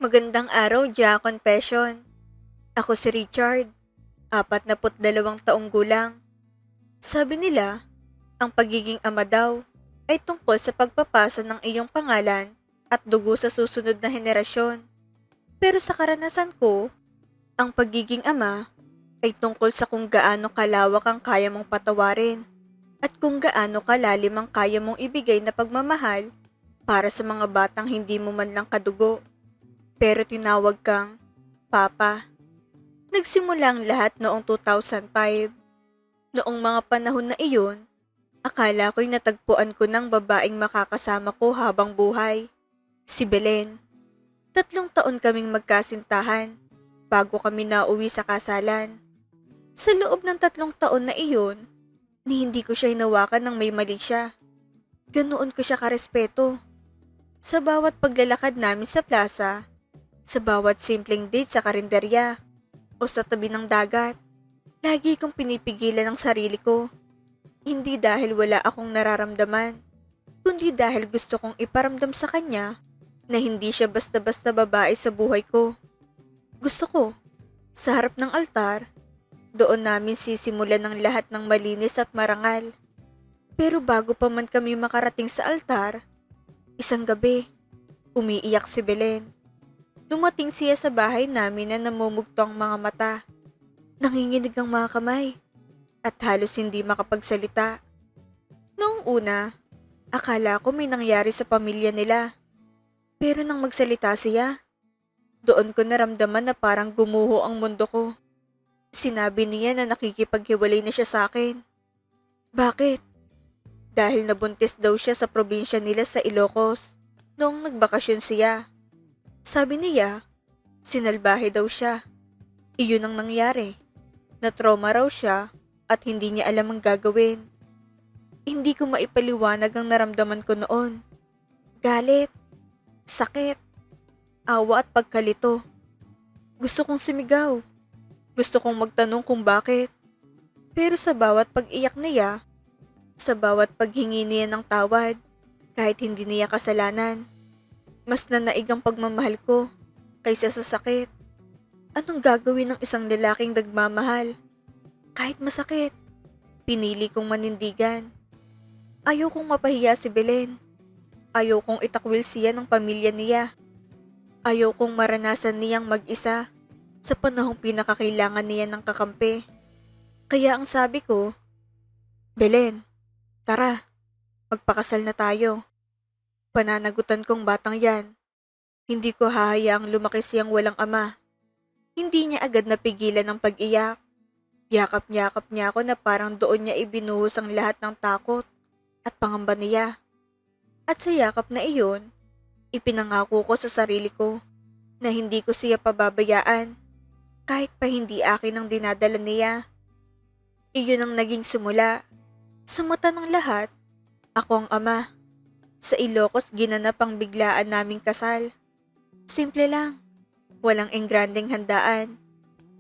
Magandang araw, Gia Confession. Ako si Richard, 42 taong gulang. Sabi nila, ang pagiging ama daw ay tungkol sa pagpapasa ng iyong pangalan at dugo sa susunod na henerasyon. Pero sa karanasan ko, ang pagiging ama ay tungkol sa kung gaano kalawak ang kaya mong patawarin at kung gaano kalalim ang kaya mong ibigay na pagmamahal para sa mga batang hindi mo man lang kadugo. Pero tinawag kang Papa. Nagsimula ang lahat noong 2005. Noong mga panahon na iyon, akala ko'y natagpuan ko ng babaeng makakasama ko habang buhay. Si Belen. 3 taon kaming magkasintahan bago kami nauwi sa kasalan. Sa loob ng 3 taon na iyon, ni hindi ko siya hinawakan ng may mali siya. Ganoon ko siya karespeto. Sa bawat paglalakad namin sa plaza, sa bawat simpleng date sa karinderya o sa tabi ng dagat, lagi kong pinipigilan ang sarili ko. Hindi dahil wala akong nararamdaman, kundi dahil gusto kong iparamdam sa kanya na hindi siya basta-basta babae sa buhay ko. Gusto ko, sa harap ng altar, doon namin sisimulan ng lahat ng malinis at marangal. Pero bago pa man kami makarating sa altar, isang gabi, umiiyak si Belen. Dumating siya sa bahay namin na namumugto ang mga mata. Nanginginig ang mga kamay at halos hindi makapagsalita. Noong una, akala ko may nangyari sa pamilya nila. Pero nang magsalita siya, doon ko naramdaman na parang gumuho ang mundo ko. Sinabi niya na nakikipaghiwalay na siya sa akin. Bakit? Dahil nabuntis daw siya sa probinsya nila sa Ilocos noong nagbakasyon siya. Sabi niya, sinalbahe daw siya. Iyon ang nangyari. Na-trauma raw siya at hindi niya alam ang gagawin. Hindi ko maipaliwanag ang naramdaman ko noon. Galit, sakit, awa at pagkalito. Gusto kong sumigaw. Gusto kong magtanong kung bakit. Pero sa bawat pag-iyak niya, sa bawat paghingi niya ng tawad, kahit hindi niya kasalanan, mas nanaig ang pagmamahal ko kaysa sa sakit. Anong gagawin ng isang lalaking nagmamahal? Kahit masakit, pinili kong manindigan. Ayaw kong mapahiya si Belen. Ayaw kong itakwil siya ng pamilya niya. Ayaw kong maranasan niyang mag-isa sa panahong pinakakailangan niya ng kakampi. Kaya ang sabi ko, Belen, tara, magpakasal na tayo. Pananagutan kong batang yan. Hindi ko hahayaang lumaki siyang walang ama. Hindi niya agad napigilan ang pag-iyak. Yakap-yakap niya ako na parang doon niya ibinuhos ang lahat ng takot at pangamba niya. At sa yakap na iyon, ipinangako ko sa sarili ko na hindi ko siya pababayaan kahit pa hindi akin ang dinadala niya. Iyon ang naging simula. Sa mata ng lahat, ako ang ama. Sa Ilocos ginanap ang biglaan naming kasal. Simple lang, walang engrandeng handaan,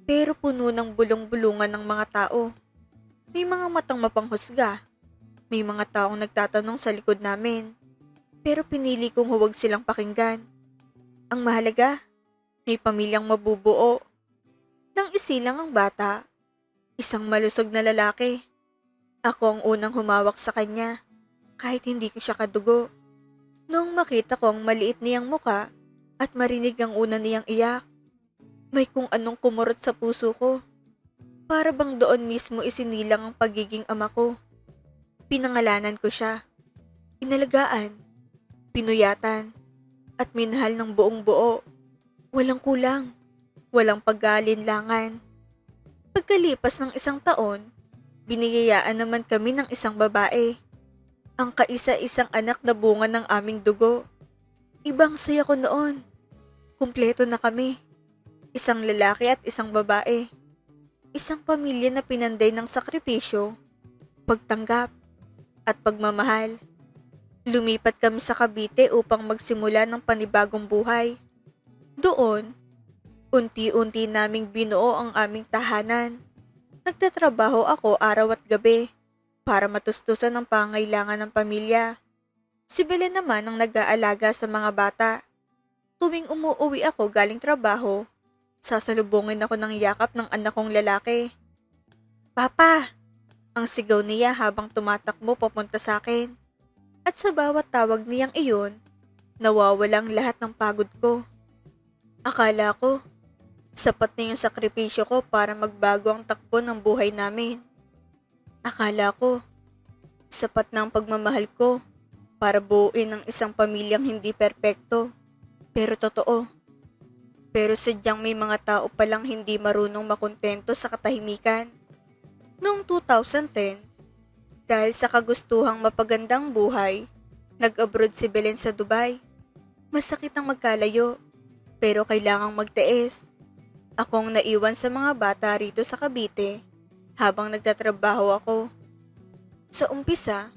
pero puno ng bulong-bulungan ng mga tao. May mga matang mapanghusga, may mga taong nagtatanong sa likod namin, pero pinili kong huwag silang pakinggan. Ang mahalaga, may pamilyang mabubuo. Nang isilang ang bata, isang malusog na lalaki. Ako ang unang humawak sa kanya. Kahit hindi ko siya kadugo. Noong makita ko ang maliit niyang muka at marinig ang una niyang iyak, may kung anong kumurot sa puso ko. Para bang doon mismo isinilang ang pagiging ama ko. Pinangalanan ko siya. Inalagaan, pinuyatan, at minahal ng buong buo. Walang kulang, walang pag-aalinlangan. Pagkalipas ng 1 taon, biniyayaan naman kami ng isang babae. Ang kaisa-isang anak na bunga ng aming dugo. Ibang saya ko noon. Kumpleto na kami. Isang lalaki at isang babae. Isang pamilya na pinanday ng sakripisyo, pagtanggap, at pagmamahal. Lumipat kami sa Cavite upang magsimula ng panibagong buhay. Doon, unti-unti naming binuo ang aming tahanan. Nagtatrabaho ako araw at gabi para matustusan ang pangailangan ng pamilya. Si Belen naman ang nag-aalaga sa mga bata. tuwing umuuwi ako galing trabaho, sasalubungin ako ng yakap ng anak kong lalaki. Papa! Ang sigaw niya habang tumatakbo papunta sa akin. At sa bawat tawag niyang iyon, nawawalang lahat ng pagod ko. Akala ko, sapat na yung sakripisyo ko para magbago ang takbo ng buhay namin. Akala ko, sapat na ang pagmamahal ko para buuin ang isang pamilyang hindi perpekto. Pero totoo. Pero sadyang may mga tao palang hindi marunong makontento sa katahimikan. Noong 2010, dahil sa kagustuhang mapagandang buhay, nag-abroad si Belen sa Dubai. Masakit ang magkalayo, pero kailangang magtiis. Akong naiwan sa mga bata rito sa Cavite habang nagtatrabaho ako. Sa umpisa,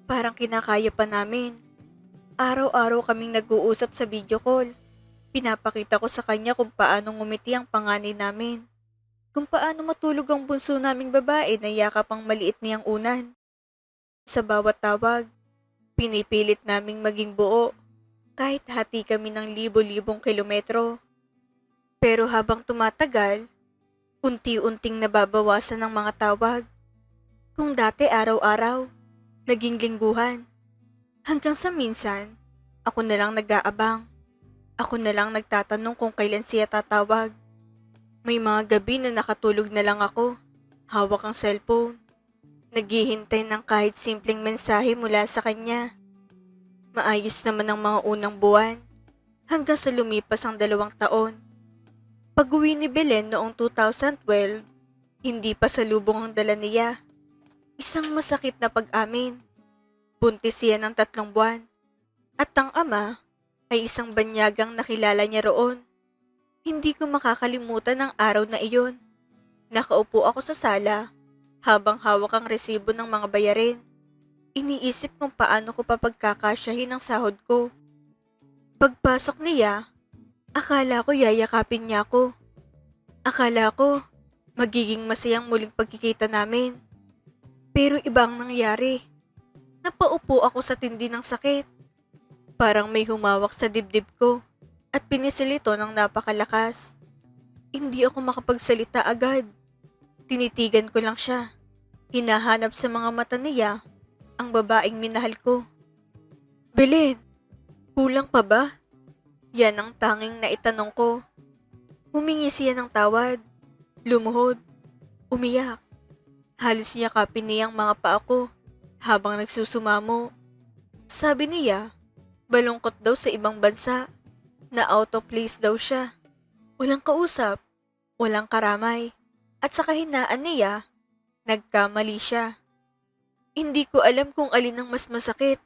parang kinakaya pa namin. Araw-araw kaming nag-uusap sa video call. Pinapakita ko sa kanya kung paano ngumiti ang panganay namin. Kung paano matulog ang bunso naming babae na yakap ang maliit niyang unan. Sa bawat tawag, pinipilit naming maging buo kahit hati kami ng libo-libong kilometro. Pero habang tumatagal, unti-unting nababawasan ang mga tawag. Kung dati araw-araw, naging lingguhan. Hanggang sa minsan, ako na lang nag-aabang. Ako na lang nagtatanong kung kailan siya tatawag. May mga gabi na nakatulog na lang ako, hawak ang cellphone. Naghihintay ng kahit simpleng mensahe mula sa kanya. Maayos naman ang mga unang buwan, hanggang sa lumipas ang 2 taon. Pag-uwi ni Belen noong 2012, hindi pa salubong ang dala niya. Isang masakit na pag-amin. Buntis siya ng 3 buwan. At ang ama ay isang banyagang nakilala niya roon. Hindi ko makakalimutan ang araw na iyon. Nakaupo ako sa sala habang hawak ang resibo ng mga bayarin. Iniisip kung paano ko papagkakasyahin ang sahod ko. Pagpasok niya, akala ko yayakapin niya ako. Akala ko magiging masayang muling pagkikita namin. Pero iba ang nangyari. Napaupo ako sa tindi ng sakit. Parang may humawak sa dibdib ko at pinisilito ng napakalakas. Hindi ako makapagsalita agad. Tinitigan ko lang siya. Hinahanap sa mga mata niya ang babaeng minahal ko. Belen, kulang pa ba? Yan ang tanging naitanong ko. Humingi siya ng tawad. Lumuhod. Umiyak. Halos yakapin niya ang mga paa ko habang nagsusumamo. Sabi niya, balungkot daw sa ibang bansa. Na out of place daw siya. Walang kausap, walang karamay, at sa kahinaan niya, nagkamali siya. Hindi ko alam kung alin ang mas masakit,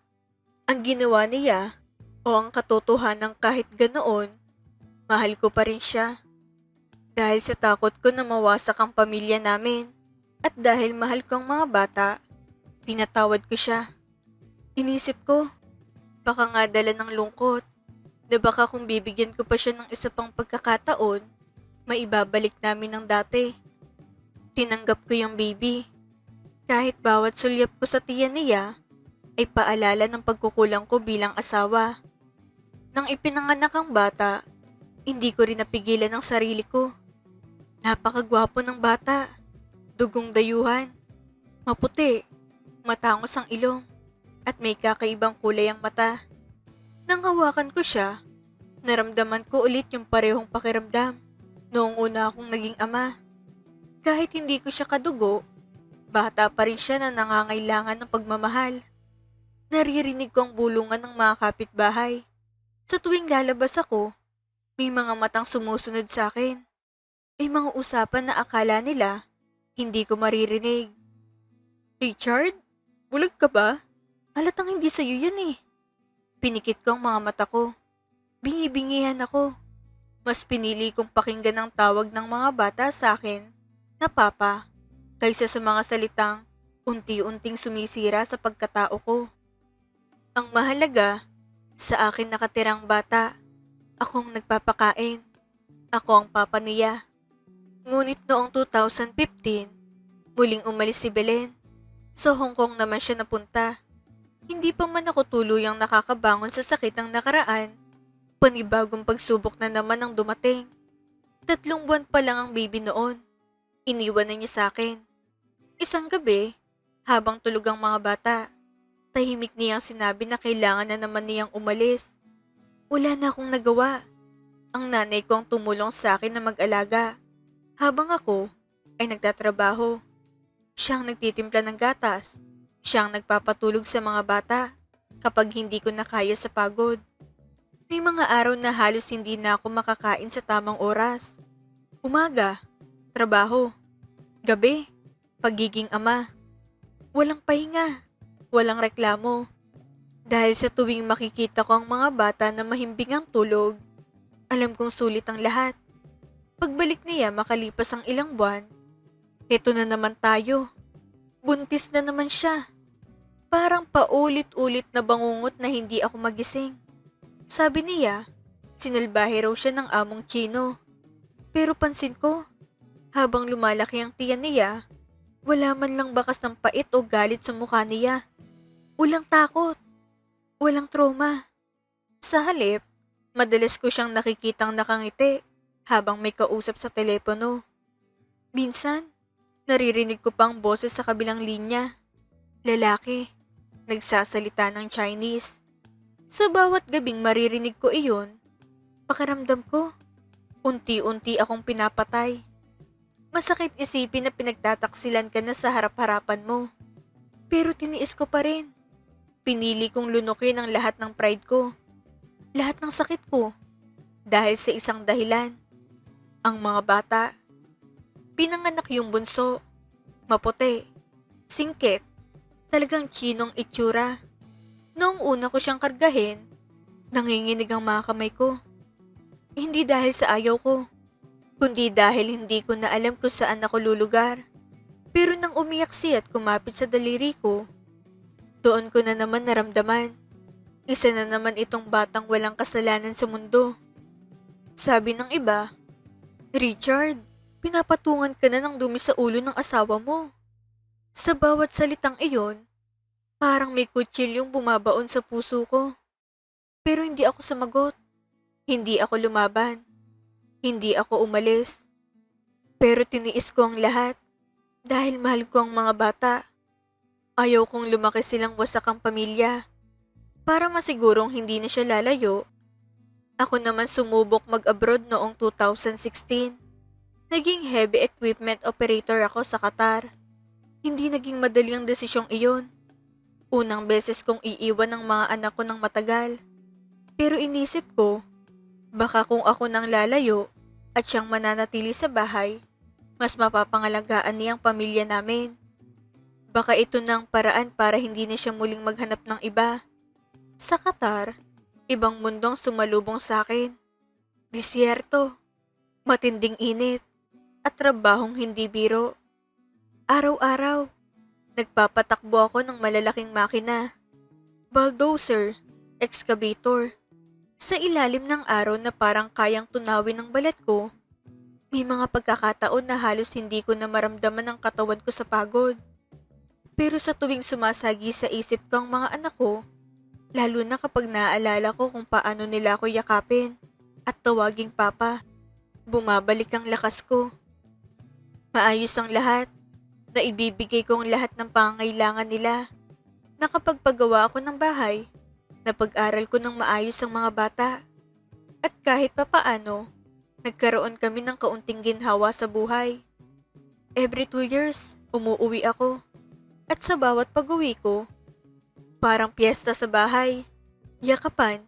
ang ginawa niya o ang katotohanan kahit ganoon, mahal ko pa rin siya. Dahil sa takot ko na mawasak ang pamilya namin at dahil mahal ko ang mga bata, pinatawad ko siya. Inisip ko, baka nga dala ng lungkot. Na baka kung bibigyan ko pa siya ng isa pang pagkakataon, maibabalik namin ang dati. Tinanggap ko yung baby. Kahit bawat sulyap ko sa tiyan niya, ay paalala ng pagkukulang ko bilang asawa. Nang ipinanganak ang bata, hindi ko rin napigilan ang sarili ko. Napakagwapo ng bata, dugong dayuhan, maputi, matangos ang ilong, at may kakaibang kulay ang mata. Nang hawakan ko siya, naramdaman ko ulit yung parehong pakiramdam noong una akong naging ama. Kahit hindi ko siya kadugo, bata pa rin siya na nangangailangan ng pagmamahal. Naririnig ko ang bulungan ng mga kapitbahay. Sa tuwing lalabas ako, may mga matang sumusunod sa akin. May mga usapan na akala nila hindi ko maririnig. Richard, bulag ka ba? Halatang hindi sa'yo yan eh. Pinikit ko ang mga mata ko. Bingi-bingihan ako. Mas pinili kong pakinggan ang tawag ng mga bata sa akin na papa kaysa sa mga salitang unti-unting sumisira sa pagkatao ko. Ang mahalaga, sa akin nakatirang bata, akong nagpapakain. Ako ang papa niya. Ngunit noong 2015, muling umalis si Belen. Sa Hong Kong naman siya napunta. Hindi pa man ako tuluyang nakakabangon sa sakit ng nakaraan. Panibagong pagsubok na naman ang dumating. 3 buwan pa lang ang baby noon. Iniwan na niya sa akin. Isang gabi, habang tulog ang mga bata, tahimik niyang sinabi na kailangan na naman niyang umalis. Wala na akong nagawa. Ang nanay ko ang tumulong sa akin na mag-alaga, habang ako ay nagtatrabaho. Siyang nagtitimpla ng gatas. Siyang nagpapatulog sa mga bata kapag hindi ko na kaya sa pagod. May mga araw na halos hindi na ako makakain sa tamang oras. Umaga, trabaho. Gabi, pagiging ama. Walang pahinga, walang reklamo. Dahil sa tuwing makikita ko ang mga bata na mahimbing ang tulog, alam kong sulit ang lahat. Pagbalik niya makalipas ang ilang buwan, eto na naman tayo. Buntis na naman siya. Parang paulit-ulit na bangungot na hindi ako magising. Sabi niya, sinalbahe raw siya ng among Chino. Pero pansin ko, habang lumalaki ang tiyan niya, wala man lang bakas ng pait o galit sa mukha niya. Walang takot, walang trauma. Sa halip, madalas ko siyang nakikitang nakangiti habang may kausap sa telepono. Minsan, naririnig ko pang boses sa kabilang linya. Lalaki, nagsasalita ng Chinese. Sa bawat gabing maririnig ko iyon, pakiramdam ko, unti-unti akong pinapatay. Masakit isipin na pinagtataksilan ka na sa harap-harapan mo. Pero tiniis ko pa rin. Pinili kong lunukin ang lahat ng pride ko. Lahat ng sakit ko. Dahil sa isang dahilan. Ang mga bata. Pinanganak yung bunso. Maputi. Singkit. Talagang Chinong itsura. Noong una ko siyang kargahin, nanginginig ang mga kamay ko. Hindi dahil sa ayaw ko, kundi dahil hindi ko na alam kung saan ako lulugar. Pero nang umiyak siya at kumapit sa daliri ko, doon ko na naman naramdaman. Isa na naman itong batang walang kasalanan sa mundo. Sabi ng iba, Richard, pinapatungan ka na ng dumi sa ulo ng asawa mo. Sa bawat salitang iyon, parang may kutsilyong bumabaon sa puso ko. Pero hindi ako sumagot. Hindi ako lumaban. Hindi ako umalis. Pero tiniis ko ang lahat dahil mahal ko ang mga bata. Ayaw kong lumaki silang wasak ang pamilya. Para masigurong hindi na siya lalayo, ako naman sumubok mag-abroad noong 2016. Naging heavy equipment operator ako sa Qatar. Hindi naging madali ang desisyong iyon. Unang beses kong iiwan ang mga anak ko ng matagal. Pero inisip ko, baka kung ako nang lalayo at siyang mananatili sa bahay, mas mapapangalagaan niyang pamilya namin. Baka ito na ang paraan para hindi na siya muling maghanap ng iba. Sa Qatar, ibang mundong sumalubong sa akin. Disyerto, matinding init, at trabahong hindi biro. Araw-araw, nagpapatakbo ako ng malalaking makina. Bulldozer, excavator. Sa ilalim ng araw na parang kayang tunawin ng balat ko, may mga pagkakataon na halos hindi ko na maramdaman ang katawan ko sa pagod. Pero sa tuwing sumasagi sa isip ko ang mga anak ko, lalo na kapag naaalala ko kung paano nila ako yakapin at tawaging papa, bumabalik ang lakas ko. Maayos ang lahat. Naibibigay ko ang lahat ng pangangailangan nila. Nakapagpagawa ako ng bahay. Napag-aral ko ng maayos ang mga bata. At kahit papaano, nagkaroon kami ng kaunting ginhawa sa buhay. Every 2 years, umuuwi ako. At sa bawat pag-uwi ko, parang piyesta sa bahay. Yakapan,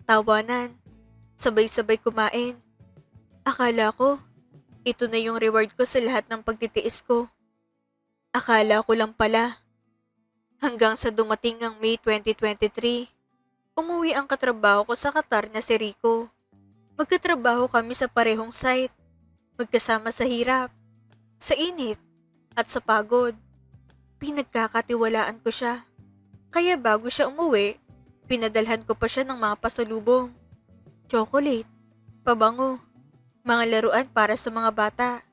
tawanan, sabay-sabay kumain. Akala ko, ito na yung reward ko sa lahat ng pagtitiis ko. Akala ko lang pala. Hanggang sa dumating ang May 2023, umuwi ang katrabaho ko sa Qatar na si Rico. Magkatrabaho kami sa parehong site, magkasama sa hirap, sa init, at sa pagod. Pinagkakatiwalaan ko siya. Kaya bago siya umuwi, pinadalhan ko pa siya ng mga pasalubong. Chocolate, pabango, mga laruan para sa mga bata.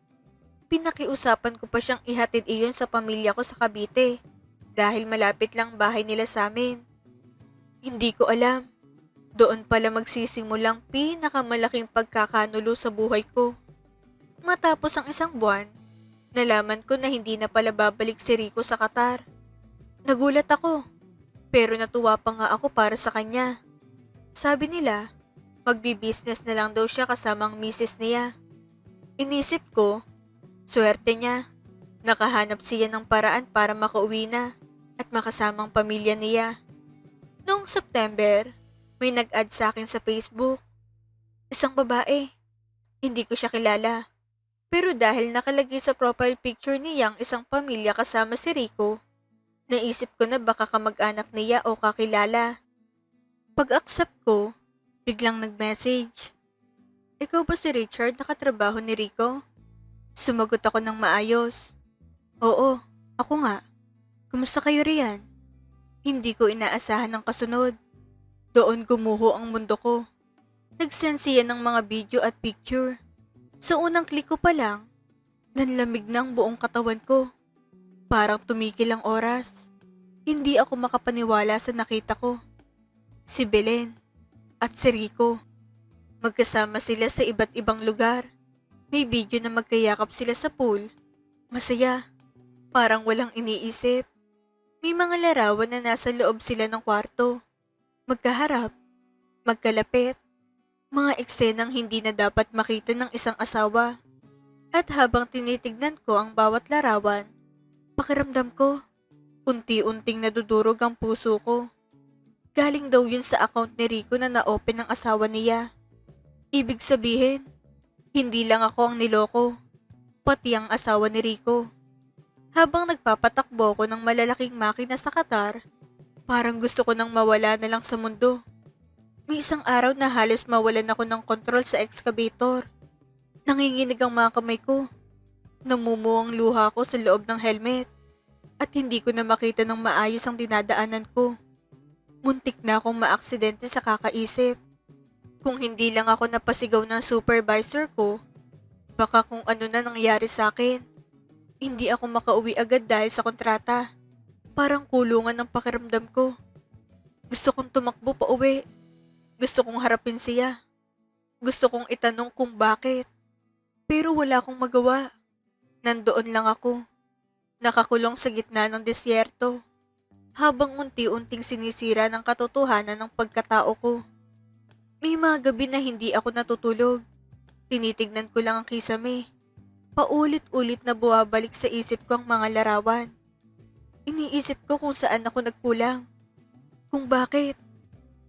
Pinakiusapan ko pa siyang ihatid iyon sa pamilya ko sa Cavite dahil malapit lang bahay nila sa amin. Hindi ko alam. Doon pala magsisimulang pinakamalaking pagkakanulo sa buhay ko. Matapos ang isang buwan, nalaman ko na hindi na pala babalik si Rico sa Qatar. Nagulat ako, pero natuwa pa nga ako para sa kanya. Sabi nila, magbi-business na lang daw siya kasama ang misis niya. Inisip ko, swerte niya. Nakahanap siya ng paraan para makauwi na at makasamang pamilya niya. Noong September, may nag-add sa akin sa Facebook. Isang babae. Hindi ko siya kilala. Pero dahil nakalagay sa profile picture niya ang isang pamilya kasama si Rico, naisip ko na baka kamag-anak niya o kakilala. Pag-accept ko, biglang nag-message. Ikaw ba si Richard na katrabaho ni Rico? Sumagot ako ng maayos. Oo, ako nga. Kumusta kayo riyan? Hindi ko inaasahan ang kasunod. Doon gumuho ang mundo ko. Nag-send siya ng mga video at picture. Sa unang click ko pa lang, nanlamig ng buong katawan ko. Parang tumigil ang oras. Hindi ako makapaniwala sa nakita ko. Si Belen at si Rico. Magkasama sila sa iba't ibang lugar. May video na magkayakap sila sa pool. Masaya. Parang walang iniisip. May mga larawan na nasa loob sila ng kwarto. Magkaharap. Magkalapit. Mga eksenang hindi na dapat makita ng isang asawa. At habang tinitignan ko ang bawat larawan, pakiramdam ko, unti-unting nadudurog ang puso ko. Galing daw yun sa account ni Rico na na-open ng asawa niya. Ibig sabihin, hindi lang ako ang niloko, pati ang asawa ni Rico. Habang nagpapatakbo ko ng malalaking makina sa Qatar, parang gusto ko nang mawala na lang sa mundo. May isang araw na halos mawalan ako ng kontrol sa excavator. Nanginginig ang mga kamay ko. Namumuo ang luha ko sa loob ng helmet. At hindi ko na makita ng maayos ang dinadaanan ko. Muntik na akong maaksidente sa kakaisip. Kung hindi lang ako napasigaw ng supervisor ko, baka kung ano na nangyari sa akin. Hindi ako makauwi agad dahil sa kontrata. Parang kulungan ang pakiramdam ko. Gusto kong tumakbo pa uwi. Gusto kong harapin siya. Gusto kong itanong kung bakit. Pero wala akong magawa. Nandoon lang ako. Nakakulong sa gitna ng disyerto. Habang unti-unting sinisira ng katotohanan ng pagkatao ko. May mga gabi na hindi ako natutulog. Tinitignan ko lang ang kisame. Paulit-ulit na buwabalik sa isip ko ang mga larawan. Iniisip ko kung saan ako nagkulang. Kung bakit.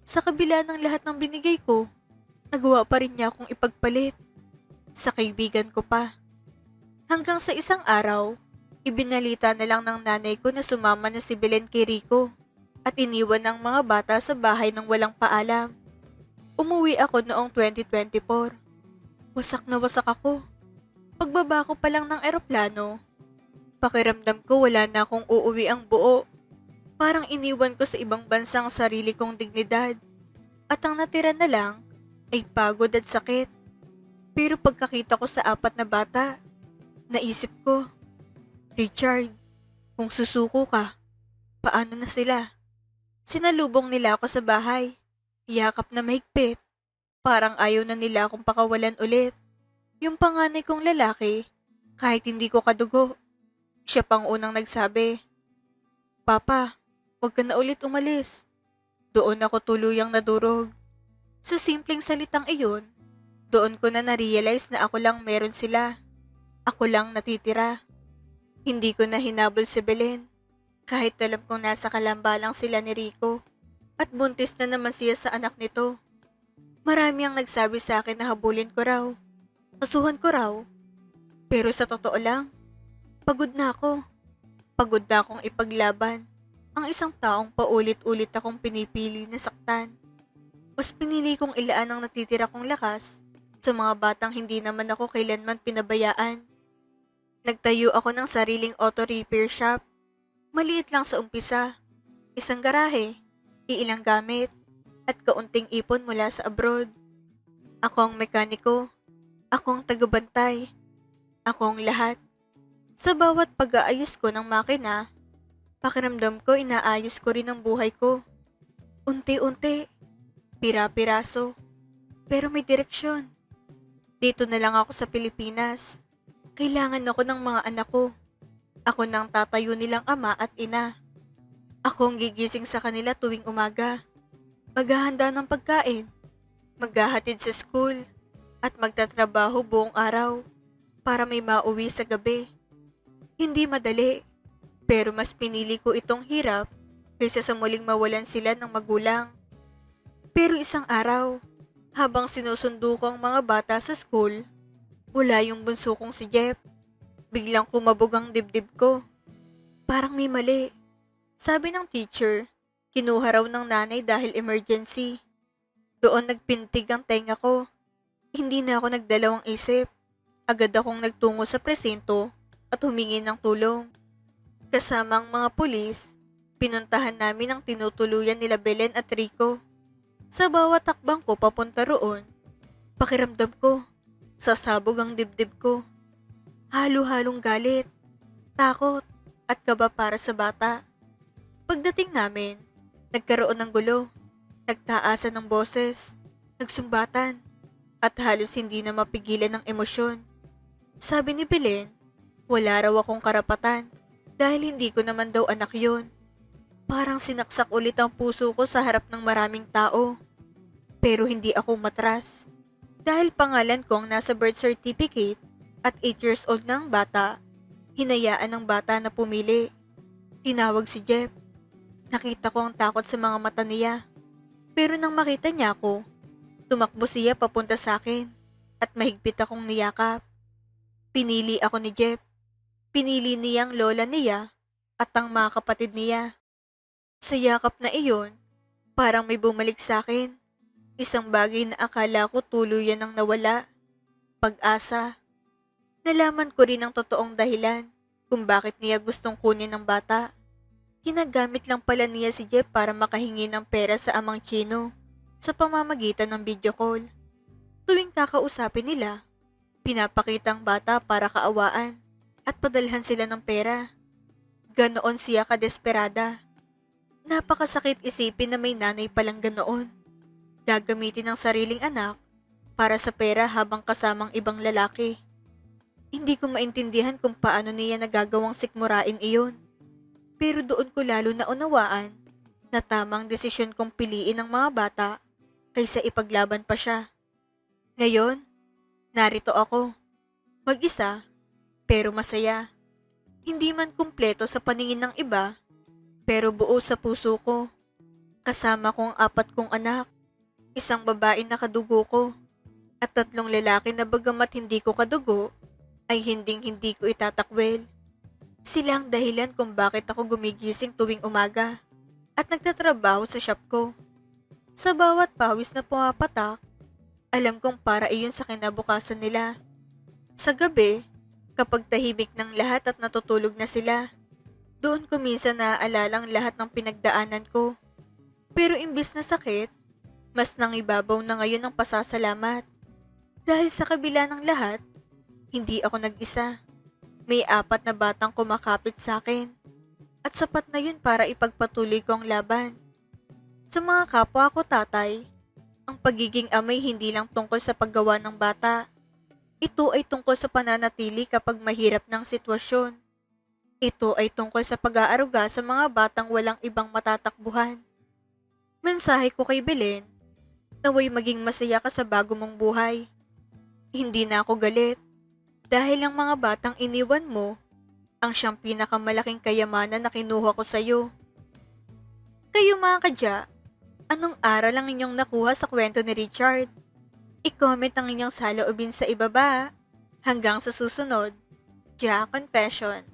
Sa kabila ng lahat ng binigay ko, nagawa pa rin niya akong ipagpalit. Sa kaibigan ko pa. Hanggang sa isang araw, ibinalita na lang ng nanay ko na sumama na si Belen kay Rico at iniwan ng mga bata sa bahay ng walang paalam. Umuwi ako noong 2024. Wasak na wasak ako. Pagbaba ko pa lang ng eroplano, pakiramdam ko wala na akong uuwi ang buo. Parang iniwan ko sa ibang bansa ang sarili kong dignidad. At ang natira na lang ay pagod at sakit. Pero pagkakita ko sa 4 na bata, naisip ko, Richard, kung susuko ka, paano na sila? Sinalubong nila ako sa bahay, yakap na mahigpit. Parang ayaw na nila akong pakawalan ulit. Yung panganay kong lalaki, kahit hindi ko kadugo, siya pang unang nagsabi, Papa, huwag ka na ulit umalis. Doon ako tuluyang nadurog. Sa simpleng salitang iyon, doon ko na na-realize na ako lang meron sila. Ako lang natitira. Hindi ko na hinabol si Belen, kahit alam kong nasa kalamba lang sila ni Rico. At buntis na naman siya sa anak nito. Marami ang nagsabi sa akin na habulin ko raw. Kasuhan ko raw. Pero sa totoo lang, pagod na ako. Pagod na akong ipaglaban ang isang taong paulit-ulit akong pinipili na saktan. Mas pinili kong ilaan ang natitira kong lakas sa mga batang hindi naman ako kailanman pinabayaan. Nagtayo ako ng sariling auto repair shop. Maliit lang sa umpisa. Isang garahe, iilang gamit, at kaunting ipon mula sa abroad. Ako ang mekaniko. Ako ang tagabantay. Ako ang lahat. Sa bawat pag-aayos ko ng makina, pakiramdam ko inaayos ko rin ang buhay ko. Unti-unti, pira-piraso. Pero may direksyon. Dito na lang ako sa Pilipinas. Kailangan ako ng mga anak ko. Ako nang tatayo nilang ama at ina. Ako ang gigising sa kanila tuwing umaga. Maghahanda ng pagkain. Maghahatid sa school. At magtatrabaho buong araw para may mauwi sa gabi. Hindi madali, pero mas pinili ko itong hirap kaysa sa muling mawalan sila ng magulang. Pero isang araw, habang sinusundo ko ang mga bata sa school, wala yung bunso kong si Jeff. Biglang kumabog ang dibdib ko. Parang may mali. Sabi ng teacher, kinuha raw ng nanay dahil emergency. Doon nagpintig ang tenga ko. Hindi na ako nagdalawang isip. Agad akong nagtungo sa presinto at humingi ng tulong. Kasama ang mga pulis, pinuntahan namin ang tinutuluyan nila Belen at Rico. Sa bawat takbang ko papunta roon, pakiramdam ko, sasabog ang dibdib ko. Halo-halong galit, takot at kaba para sa bata. Pagdating namin, nagkaroon ng gulo, nagtaasan ng boses, nagsumbatan, at halos hindi na mapigilan ng emosyon. Sabi ni Belen, wala raw akong karapatan dahil hindi ko naman daw anak yon. Parang sinaksak ulit ang puso ko sa harap ng maraming tao. Pero hindi ako matras. Dahil pangalan ko ang nasa birth certificate at 8 years old na ang bata, hinayaan ng bata na pumili. Tinawag si Jeff. Nakita ko ang takot sa mga mata niya. Pero nang makita niya ako, tumakbo siya papunta sa akin at mahigpit akong niyakap. Pinili ako ni Jeff. Pinili niya ang lola niya at ang mga kapatid niya. Sa yakap na iyon, parang may bumalik sa akin. Isang bagay na akala ko tuluyan ang nawala. Pag-asa. Nalaman ko rin ang totoong dahilan kung bakit niya gustong kunin ng bata. Ginagamit lang pala niya si Jeff para makahingi ng pera sa amang Chino sa pamamagitan ng video call. Tuwing kakausapin nila, pinapakita ang bata para kaawaan at padalhan sila ng pera. Ganoon siya kadesperada. Napakasakit isipin na may nanay palang ganoon. Gagamitin ang sariling anak para sa pera habang kasamang ibang lalaki. Hindi ko maintindihan kung paano niya nagagawang sikmurain iyon. Pero doon ko lalo na unawaan na tamang desisyon kong piliin ang mga bata kaysa ipaglaban pa siya. Ngayon, narito ako. Mag-isa, pero masaya. Hindi man kumpleto sa paningin ng iba, pero buo sa puso ko. Kasama ko ang 4 kong anak, isang babae na kadugo ko, at 3 lalaki na bagamat hindi ko kadugo, ay hinding-hindi ko itatakwil. Sila ang dahilan kung bakit ako gumigising tuwing umaga at nagtatrabaho sa shop ko. Sa bawat pawis na pumapatak, alam kong para iyon sa kinabukasan nila. Sa gabi, kapag tahimik ng lahat at natutulog na sila, doon ko minsan naaalala ang lahat ng pinagdaanan ko. Pero imbis na sakit, mas nangibabaw na ngayon ang pasasalamat. Dahil sa kabila ng lahat, hindi ako nag-isa. May 4 na batang kumakapit sa akin. At sapat na yun para ipagpatuloy ko ang laban. Sa mga kapwa ko tatay, ang pagiging amay hindi lang tungkol sa paggawa ng bata. Ito ay tungkol sa pananatili kapag mahirap ng sitwasyon. Ito ay tungkol sa pag-aaruga sa mga batang walang ibang matatakbuhan. Mensahe ko kay Belen, naway maging masaya ka sa bago mong buhay. Hindi na ako galit, dahil ang mga batang iniwan mo, ang siyang pinakamalaking kayamanan na kinuha ko sa'yo. Kayo mga kadya, anong aral ang inyong nakuha sa kwento ni Richard? I-comment ang inyong saloobin sa ibaba. Hanggang sa susunod, Dia Confession.